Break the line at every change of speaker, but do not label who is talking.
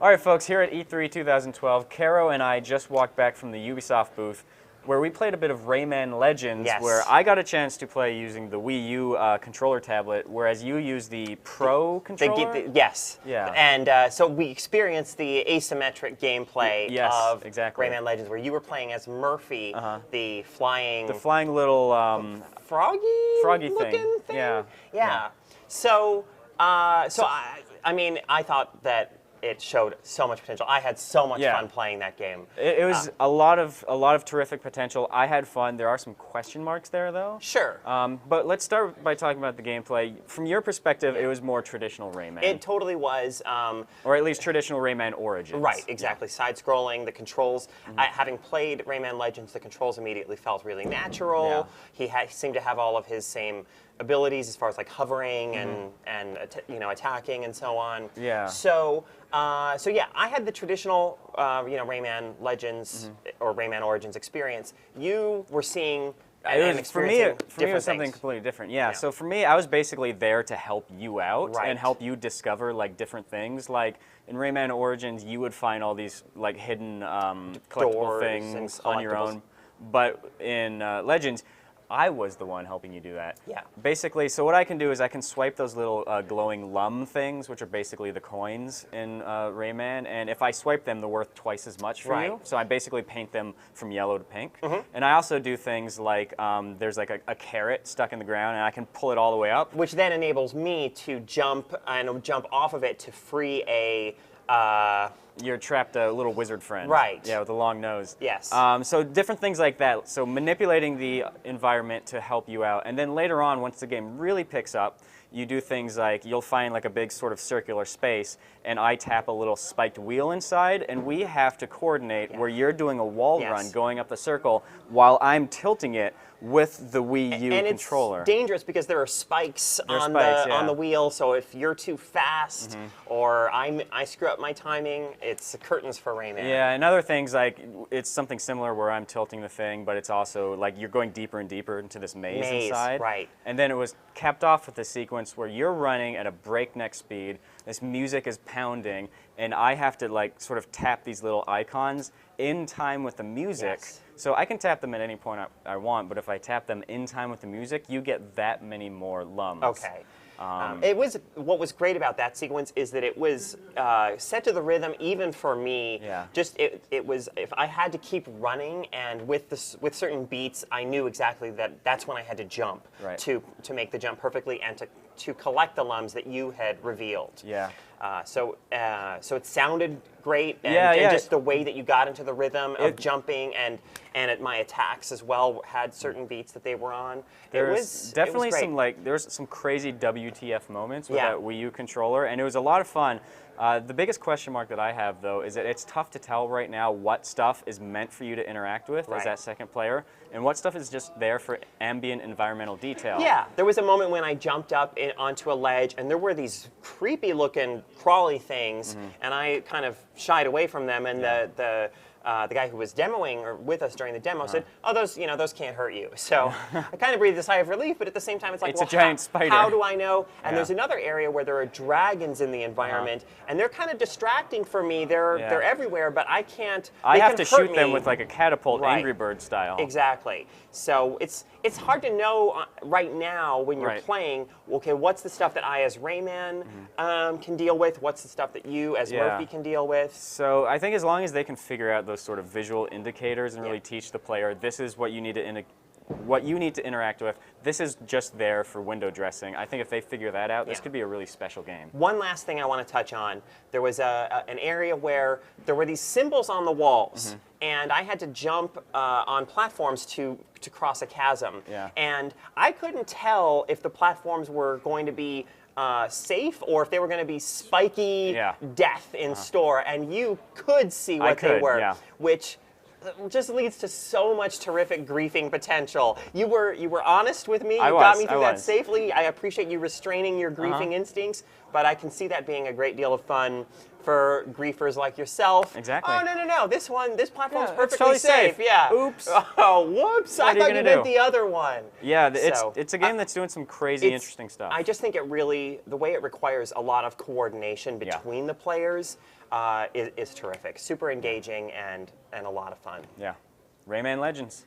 All right, folks, here at E3 2012, Caro and I just walked back from the Ubisoft booth where we played a bit of Rayman Legends, where I got a chance to play using the Wii U controller tablet, whereas you use the Pro controller?
Yes.
Yeah.
And so we experienced the asymmetric gameplay of
exactly.
Rayman Legends, where you were playing as Murphy, the flying
little
froggy
thing.
Yeah. So, I mean, I thought that it showed so much potential. I had so much fun playing that game.
It was a lot of terrific potential. I had fun. There are some question marks there, though.
Sure.
But let's start by talking about the gameplay. From your perspective, it was more traditional Rayman.
It totally was.
Or at least traditional Rayman Origins.
Right, exactly. Side-scrolling, the controls. Having played Rayman Legends, the controls immediately felt really natural. He seemed to have all of his same abilities as far as like hovering and attacking and so on.
Yeah.
So yeah, I had the traditional Rayman Legends or Rayman Origins experience. You were seeing and experiencing
for me it was something completely different. Yeah. So for me, I was basically there to help you out and help you discover like different things. Like in Rayman Origins, you would find all these like hidden collectible things on your own, but in Legends, I was the one helping you do that.
Yeah.
Basically, so what I can do is I can swipe those little glowing lum things, which are basically the coins in Rayman, and if I swipe them, they're worth twice as much for you. So I basically paint them from yellow to pink. And I also do things like, there's like a carrot stuck in the ground, and I can pull it all the way up.
Which then enables me to jump off of it to free a...
You're trapped a little wizard friend.
Right.
Yeah, with a long nose.
Yes.
So different things like that. So manipulating the environment to help you out. And then later on, once the game really picks up, you do things like you'll find like a big sort of circular space, and I tap a little spiked wheel inside, and we have to coordinate where you're doing a wall run going up the circle while I'm tilting it with the Wii U controller.
And it's dangerous because there are spikes on the wheel, so if you're too fast or I screw up my timing, it's curtains for Rayman.
Yeah, and other things like it's something similar where I'm tilting the thing, but it's also like you're going deeper and deeper into this maze inside.
Right.
And then it was capped off with the sequence where you're running at a breakneck speed, this music is pounding, and I have to like sort of tap these little icons in time with the music. So I can tap them at any point I want, but if I tap them in time with the music, you get that many more lums.
Okay. What was great about that sequence is that it was set to the rhythm even for me.
Yeah.
Just it was, if I had to keep running and with certain beats, I knew exactly that that's when I had to jump to make the jump perfectly and to collect the lums that you had revealed.
Yeah.
So it sounded great, and just the way that you got into the rhythm of jumping and at my attacks as well had certain beats that they were on.
There's definitely some crazy WTF moments with that Wii U controller, and it was a lot of fun. The biggest question mark that I have, though, is that it's tough to tell right now what stuff is meant for you to interact with as that second player, and what stuff is just there for ambient environmental detail.
Yeah, there was a moment when I jumped up onto a ledge, and there were these creepy-looking crawly things, and I kind of shied away from them, and the guy who was demoing with us during the demo said, "Oh, those can't hurt you." So I kind of breathed a sigh of relief, but at the same time, it's like,
a giant spider.
How do I know? And there's another area where there are dragons in the environment, and they're kind of distracting for me. They're everywhere, but I can't.
I have to shoot them with like a catapult, Angry Bird style.
Exactly. So it's hard to know right now when you're playing. Okay, what's the stuff that I as Rayman can deal with? What's the stuff that you as Murphy can deal with?
So I think as long as they can figure out those sort of visual indicators and really teach the player, this is what you need to interact with. This is just there for window dressing. I think if they figure that out, this could be a really special game.
One last thing I want to touch on. There was an area where there were these symbols on the walls, and I had to jump on platforms to cross a chasm. And I couldn't tell if the platforms were going to be safe or if they were going to be spiky death in store, and you could see what they were, which just leads to so much terrific griefing potential. You were honest with me. You got me through that safely. I appreciate you restraining your griefing instincts, but I can see that being a great deal of fun for griefers like yourself.
Exactly.
Oh, no, this platform's
Yeah, it's
perfectly
totally
safe.
safe.
Yeah.
Oops.
Oh, whoops.
What
I
are you
thought you
gonna
meant
do?
the other one.
Yeah,
So,
it's a game that's doing some crazy, interesting stuff.
I just think it really, the way it requires a lot of coordination between the players is terrific. Super engaging and a lot of fun.
Yeah. Rayman Legends.